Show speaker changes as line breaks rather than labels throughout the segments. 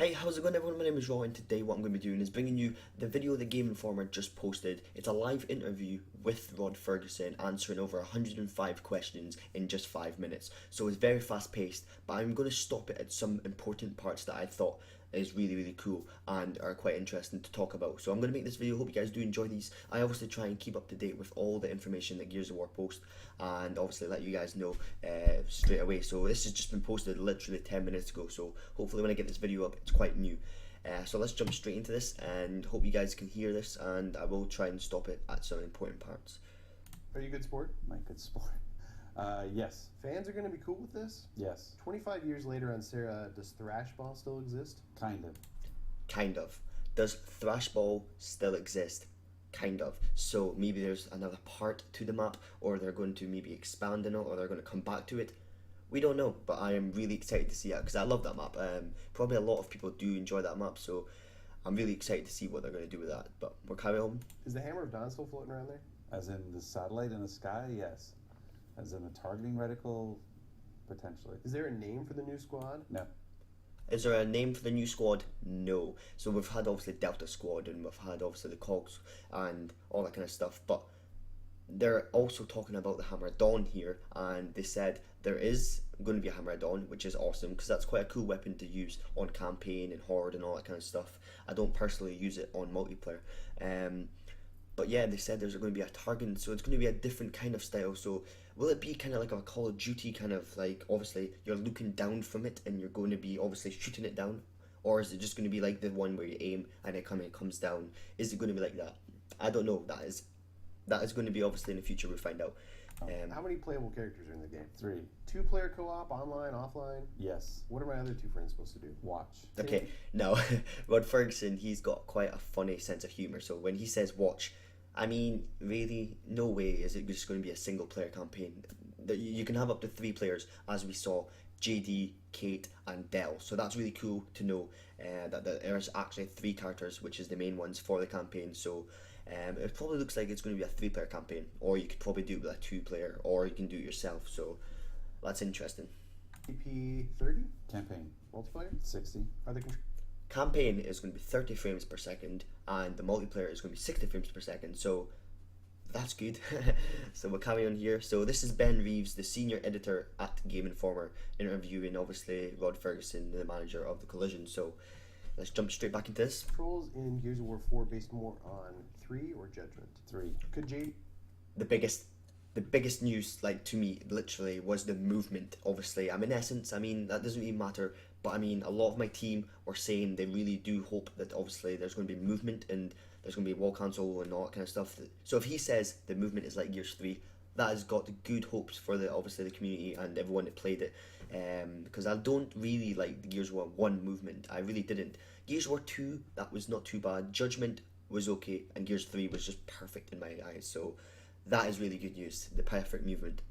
Hey, how's it going everyone? My name is Raw and today what I'm going to be doing is bringing you the video the Game Informer just posted. It's a live interview with Fergusson answering over 105 questions in just 5 minutes. So it's very fast paced, but I'm going to stop it at some important parts that I thought is really cool and are quite interesting to talk about. So I'm going to make this video. Hope you guys do enjoy these. I obviously try and keep up to date with all the information that Gears of War post and obviously let you guys know straight away. So this has just been posted literally 10 minutes ago, so hopefully when I get this video up it's quite new. So let's jump straight into this and hope you guys can hear this, and I will try and stop it at some important parts.
Are you a good sport?
My good sport. Yes.
Fans are going to be cool with this?
Yes.
25 years later on Sarah, does Thrashball still exist?
Kind of.
Kind of. Does Thrashball still exist? Kind of. So maybe there's another part to the map, or they're going to maybe expand on it, or they're going to come back to it. We don't know, but I am really excited to see it because I love that map. Probably a lot of people do enjoy that map, so I'm really excited to see what they're going to do with that. But we're carrying on.
Is the Hammer of Dawn still floating around there?
As in the satellite in the sky, yes. As in the targeting reticle, potentially.
Is there a name for the new squad?
No.
Is there a name for the new squad? No. So we've had obviously Delta Squad and we've had obviously the Cogs and all that kind of stuff, but they're also talking about the Hammer of Dawn here, and they said there is going to be a Hammer of Dawn, which is awesome because that's quite a cool weapon to use on campaign and horde and all that kind of stuff. I don't personally use it on multiplayer, but yeah, they said there's going to be a targeting, so it's going to be a different kind of style. So will it be kind of like a Call of Duty kind of like, obviously you're looking down from it and you're going to be obviously shooting it down, or is it just going to be like the one where you aim and it kind of comes down? Is it going to be like that? I don't know. That is going to be obviously in the future, we'll find out.
How many playable characters are in the game?
3.
2-player co-op, online, offline?
Yes.
What are my other 2 friends supposed to do?
Watch.
Okay, now Rod Fergusson, he's got quite a funny sense of humour. So when he says watch, I mean, really, no way is it just going to be a single player campaign. You can have up to 3 players, as we saw, JD, Kate and Dell. So that's really cool to know that there's actually 3 characters, which is the main ones for the campaign. So it probably looks like it's going to be a 3-player campaign, or you could probably do it with a 2-player, or you can do it yourself. So that's interesting.
EP 30?
Campaign.
Multiplayer?
60.
Are they
Campaign is going to be 30 frames per second, and the multiplayer is going to be 60 frames per second. So that's good. So we'll carry on here. So this is Ben Reeves, the senior editor at Game Informer, interviewing obviously Rod Fergusson, the manager of the Collision. So let's jump straight back into this.
controls in Gears of War 4 based more on 3 or Judgment?
3.
Could J...
The biggest news, like, to me, literally, was the movement. Obviously, in essence, I mean, that doesn't really matter, but I mean, a lot of my team were saying they really do hope that obviously there's going to be movement and there's going to be wall cancel and all that kind of stuff. So if he says the movement is like Gears 3, that has got good hopes for obviously the community and everyone that played it, because I don't really like the Gears of War 1 movement. I really didn't. Gears of War 2, that was not too bad. Judgment was okay, and Gears 3 was just perfect in my eyes. So that is really good news. The perfect movement.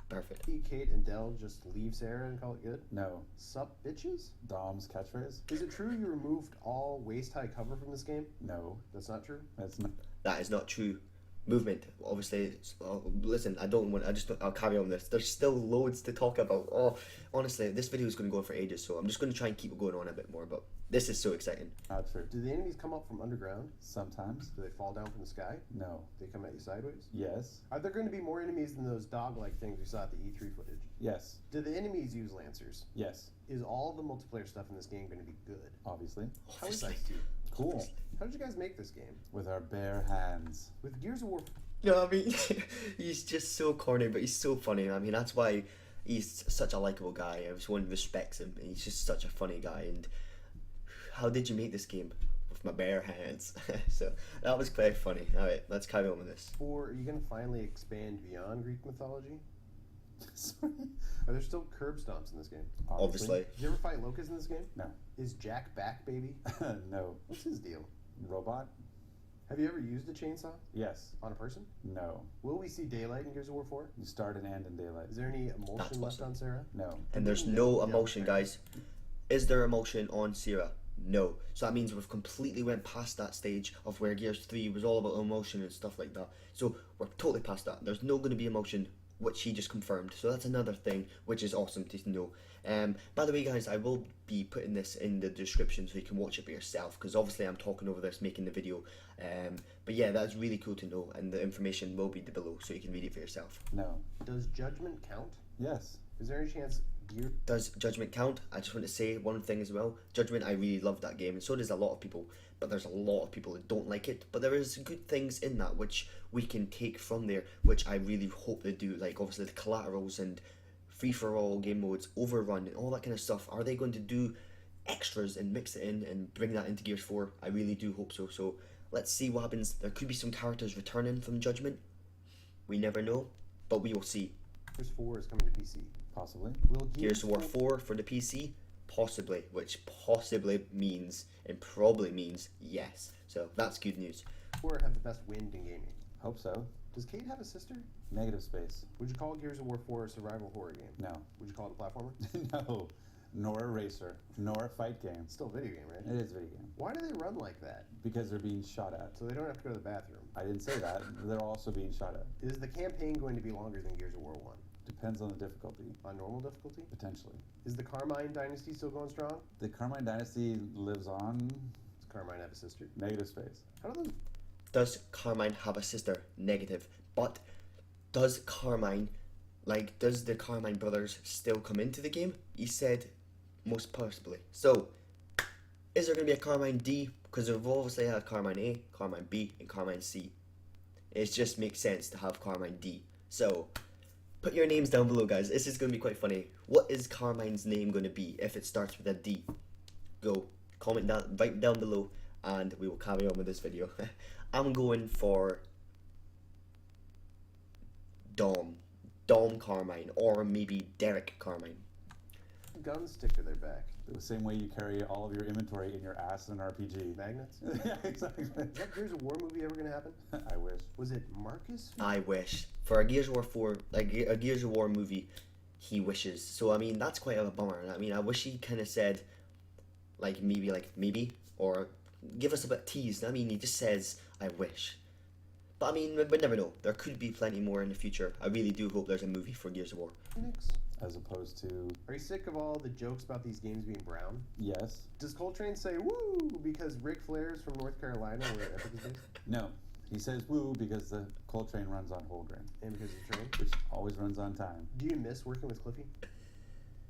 Perfect.
Kate and Dell just leave Sarah and call it good?
No.
Sup, bitches?
Dom's catchphrase?
Is it true you removed all waist-high cover from this game?
No.
That's not true?
That's not.
That is not true. Movement, obviously. Listen, I'll carry on this. There's still loads to talk about. Oh, honestly, this video is going to go on for ages, so I'm just going to try and keep it going on a bit more, but this is so exciting.
Not true.
Do the enemies come up from underground?
Sometimes.
Do they fall down from the sky?
No.
They come at you sideways?
Yes.
Are there going to be more enemies than those dog-like things we saw at the E3 footage?
Yes.
Do the enemies use Lancers?
Yes.
Is all the multiplayer stuff in this game going to be good?
Obviously.
How would you
Obviously.
guys do?
Cool.
How did you guys make this game?
With our bare hands.
With Gears of War...
No, I mean, he's just so corny, but he's so funny. I mean, that's why he's such a likable guy. Everyone respects him. He's just such a funny guy. And how did you make this game? With my bare hands. So that was quite funny. All right, let's carry on with this.
Or are you going to finally expand beyond Greek mythology?
Sorry.
Are there still curb stomps in this game?
Obviously.
Did you ever fight Locust in this game?
No.
Is Jack back, baby?
No.
What's his deal?
Robot?
Have you ever used a chainsaw
Yes.
on a person?
No.
Will we see daylight in Gears of War 4?
You start and end in daylight.
Is there any
That's
emulsion left
awesome.
on Sarah?
No.
And there's no emotion, guys. Is there emotion on Sierra? No. So that means we've completely went past that stage of where Gears 3 was all about emotion and stuff like that. So we're totally past that. There's no going to be emotion which he just confirmed. So that's another thing which is awesome to know. By the way, guys, I will be putting this in the description so you can watch it by yourself, because obviously I'm talking over this, making the video. But yeah, that's really cool to know, and the information will be below so you can read it for yourself.
No.
Does Judgment count?
Yes.
Is there any chance Gear...
Does Judgment count? I just want to say one thing as well. Judgment, I really love that game, and so does a lot of people, but there's a lot of people that don't like it. But there is good things in that which we can take from there, which I really hope they do, like obviously the collaterals and free-for-all game modes, overrun, and all that kind of stuff. Are they going to do extras and mix it in and bring that into Gears 4? I really do hope so. So let's see what happens. There could be some characters returning from Judgment. We never know, but we will see.
Gears 4 is coming to PC.
Possibly.
Will
Gears of War 4 for the PC? Possibly, which possibly means, and probably means, yes. So that's good news.
4 have the best wind in gaming.
Hope so.
Does Kate have a sister?
Negative space.
Would you call Gears of War 4 a survival horror game?
No.
Would you call it a platformer?
No. Nor a racer. Nor a fight game.
It's still a video game, right?
It is a video game.
Why do they run like that?
Because they're being shot at.
So they don't have to go to the bathroom.
I didn't say that. They're also being shot at.
Is the campaign going to be longer than Gears of War 1?
Depends on the difficulty.
On normal difficulty?
Potentially.
Is the Carmine dynasty still going strong?
The Carmine dynasty lives on.
Does Carmine have a sister?
Negative space.
How do those...
Does Carmine have a sister? Negative. But does Carmine, does the Carmine brothers still come into the game? He said most possibly. So, is there going to be a Carmine D? Because we've obviously had Carmine A, Carmine B, and Carmine C. It just makes sense to have Carmine D. So, put your names down below, guys. This is going to be quite funny. What is Carmine's name going to be if it starts with a D? Go, comment down, right down below, and we will carry on with this video. I'm going for Dom Carmine, or maybe Derek Carmine.
Guns stick to their back.
The same way you carry all of your inventory in your ass in an RPG.
Magnets?
Yeah, exactly.
Is that Gears of War movie ever going to happen?
I wish.
Was it Marcus?
I wish. For a Gears of War 4, like a Gears of War movie, he wishes. So, I mean, that's quite a bummer. I mean, I wish he kind of said, maybe, or give us a bit of tease. I mean, he just says, I wish. But, I mean, we never know. There could be plenty more in the future. I really do hope there's a movie for Gears of War.
Phoenix?
As opposed to,
Are you sick of all the jokes about these games being brown?
yes.
Does Coltrane say woo because Ric Flair's from North Carolina where Epic is based?
No. He says woo because the Coltrane runs on whole grain,
And because of the train?
which always runs on time.
Do you miss working with Cliffy?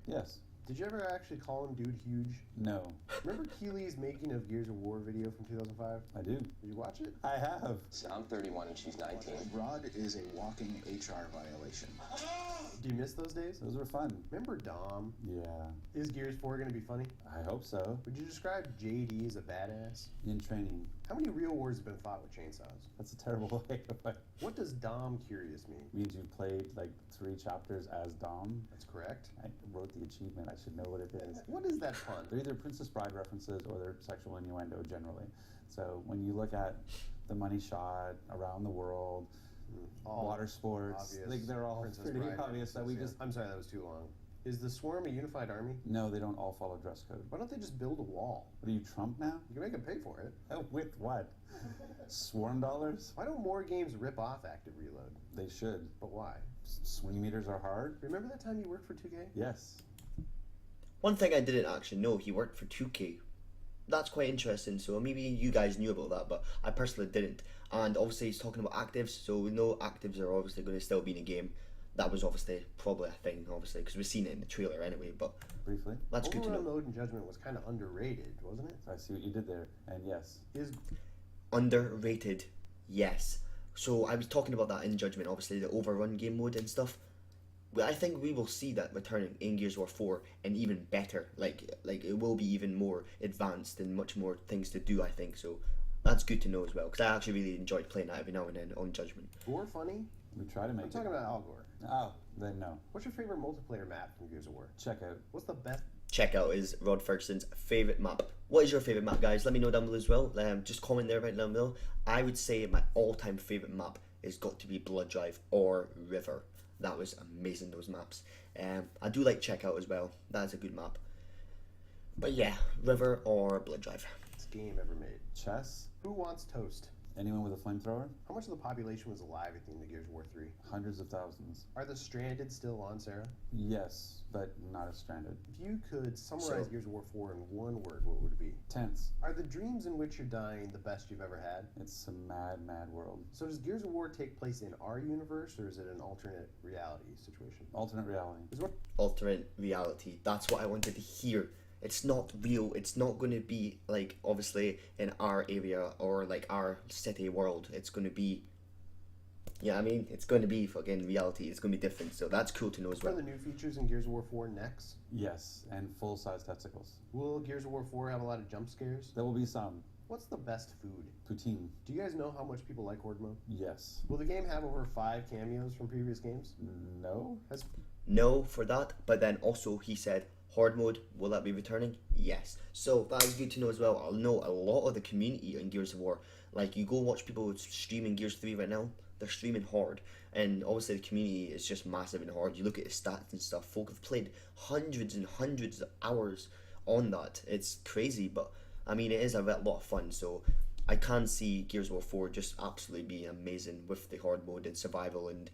Yes.
Did you ever actually call him Dude Huge?
No.
Remember Keely's making of Gears of War video from 2005?
I do.
Did you watch it?
I have.
So I'm 31 and she's 19.
Broad is a walking HR violation.
Do you miss those days?
Those were fun.
Remember Dom?
Yeah.
Is Gears 4 going to be funny?
I hope so.
Would you describe JD as a badass?
In training.
How many real wars have been fought with chainsaws?
That's a terrible way to put it.
What does Dom Curious mean?
Means you played like 3 chapters as Dom.
That's correct.
I wrote the achievement. I should know what it is.
What is that pun?
They're either Princess Bride references or they're sexual innuendo generally. So when you look at the money shot, around the world,
All
water sports,
obvious
like they're all
Princess
pretty
Bride
obvious that we
references,
just.
yeah. I'm sorry, that was too long. Is the Swarm a unified army?
No, they don't all follow dress code.
Why don't they just build a wall?
What are you, Trump now?
You can make them pay for it.
Oh, with what? Swarm dollars?
Why don't more games rip off Active Reload?
They should.
But why?
Swing meters are hard?
Remember that time you worked for 2K?
Yes.
One thing I didn't actually know, he worked for 2K. That's quite interesting, so maybe you guys knew about that, but I personally didn't. And obviously he's talking about actives, so we know actives are obviously going to still be in the game. That was obviously probably a thing, obviously, because we've seen it in the trailer anyway, but
Briefly.
that's good to
Overrun
know.
Mode in Judgment was kind of underrated, wasn't it?
I see what you did there. And yes.
Is
Underrated, yes. So I was talking about that in Judgment, obviously, the overrun game mode and stuff. Well, I think we will see that returning in Gears of War 4 and even better. Like it will be even more advanced and much more things to do, I think. So that's good to know as well, because I actually really enjoyed playing that every now and then on Judgment.
Gore funny?
We try to make
I'm
it.
talking about Al Gore.
Oh, then no.
What's your favorite multiplayer map from Gears of War?
Check out.
What's the best?
Checkout is Rod Ferguson's favourite map. What is your favourite map, guys? Let me know down below as well. Just comment there right down below. I would say my all-time favourite map has got to be Blood Drive or River. That was amazing, those maps. I do like Checkout as well. That is a good map. But yeah, River or Blood Drive.
Best game ever made.
Chess.
Who wants toast?
Anyone with a flamethrower?
How much of the population was alive at the end of Gears of War 3?
Hundreds of thousands.
Are the stranded still on Sarah?
Yes, but not as stranded.
If you could summarize
So-
Gears of War 4 in one word, what would it be?
Tense.
Are the dreams in which you're dying the best you've ever had?
It's a mad, mad world.
So does Gears of War take place in our universe, or is it an alternate reality situation?
Alternate reality.
Is what
Alternate reality. That's what I wanted to hear. It's not real. It's not going to be like obviously in our area or like our city world. It's going to be, yeah, I mean, it's going to be fucking reality. It's going to be different. So that's cool to know as
are
well.
the new features in Gears of War 4 next?
Yes, and full-size testicles.
Will Gears of War 4 have a lot of jump scares?
There will be some.
What's the best food?
Poutine.
Do you guys know how much people like Horde mode?
Yes.
Will the game have over 5 cameos from previous games?
No.
Has
No for that, but then also he said Horde mode, will that be returning? Yes. So that is good to know as well. I know a lot of the community in Gears of War, like you go watch people streaming Gears 3 right now, they're streaming Horde, and obviously the community is just massive in Horde. You look at the stats and stuff, folk have played hundreds and hundreds of hours on that. It's crazy, but I mean it is a lot of fun, so I can see Gears of War 4 just absolutely being amazing with the Horde mode and survival, and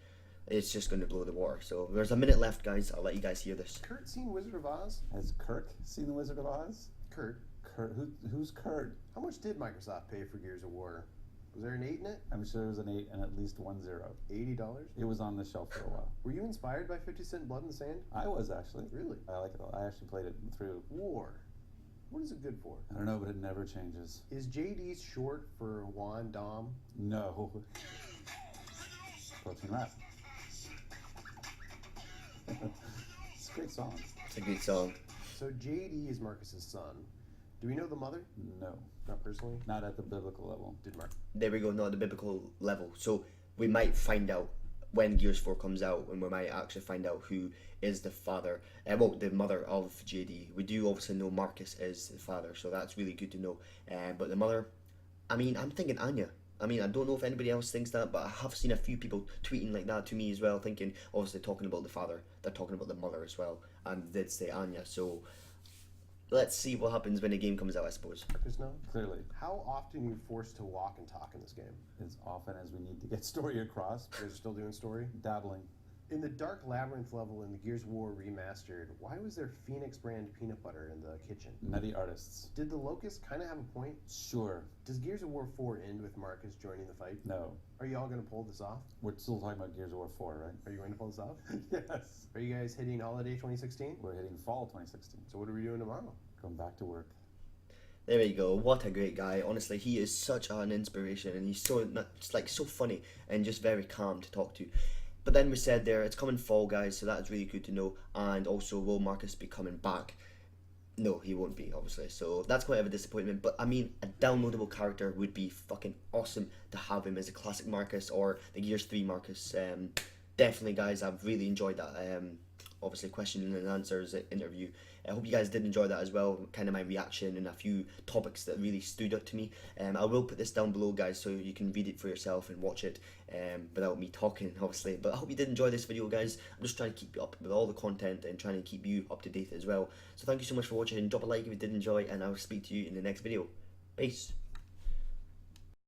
it's just going to blow the water. So there's a minute left, guys. I'll let you guys hear this.
Kurt seen Wizard of Oz?
Has Kirk seen The Wizard of Oz?
Kurt,
Kurt, who's Kurt?
how much did Microsoft pay for Gears of War? Was there an 8 in it?
I'm sure it was an 8 and at least 1 0.
$80?
It was on the shelf for a while.
Were you inspired by 50 Cent Blood in the Sand?
I was actually.
Really?
I like it. I actually played it through.
War. What is it good for?
I don't know, but it never changes.
Is JD short for Juan Dom?
No. Protein rap. It's a great song.
It's a good song.
So JD is Marcus's son. Do we know the mother?
No,
Not personally.
not at the biblical level.
Did Mark?
There we go, not at the biblical level. So we might find out when Gears 4 comes out, and we might actually find out who is the father, the mother of JD. We do obviously know Marcus is the father, so that's really good to know. But the mother, I mean, I'm thinking Anya. I mean, I don't know if anybody else thinks that, but I have seen a few people tweeting like that to me as well, thinking, obviously talking about the father, they're talking about the mother as well, and they did say Anya, so let's see what happens when the game comes out, I suppose.
Marcus know?
Clearly,
How often are you forced to walk and talk in this game?
as often as we need to get story across,
You guys are still doing story?
dabbling.
In the Dark Labyrinth level in the Gears of War Remastered, why was there Phoenix brand peanut butter in the kitchen?
Nutty artists.
Did the Locust kind of have a point?
Sure.
Does Gears of War 4 end with Marcus joining the fight?
No.
Are you all going to pull this off?
We're still talking about Gears of War 4, right?
Are you going to pull this off?
Yes.
Are you guys hitting holiday 2016?
We're hitting fall 2016.
So what are we doing tomorrow?
Going back to work.
There we go. What a great guy. Honestly, he is such an inspiration, and he's so funny and just very calm to talk to. But then we said there, it's coming fall, guys, so that's really good to know. And also, will Marcus be coming back? No, he won't be, obviously. So that's quite of a disappointment. But I mean, a downloadable character would be fucking awesome to have him as a classic Marcus or the Gears 3 Marcus. Definitely, guys, I've really enjoyed that. Obviously, question and answers interview. I hope you guys did enjoy that as well, kind of my reaction and a few topics that really stood out to me. I will put this down below, guys, so you can read it for yourself and watch it without me talking, obviously. But I hope you did enjoy this video, guys. I'm just trying to keep you up with all the content and trying to keep you up to date as well. So thank you so much for watching. Drop a like if you did enjoy, and I will speak to you in the next video. Peace.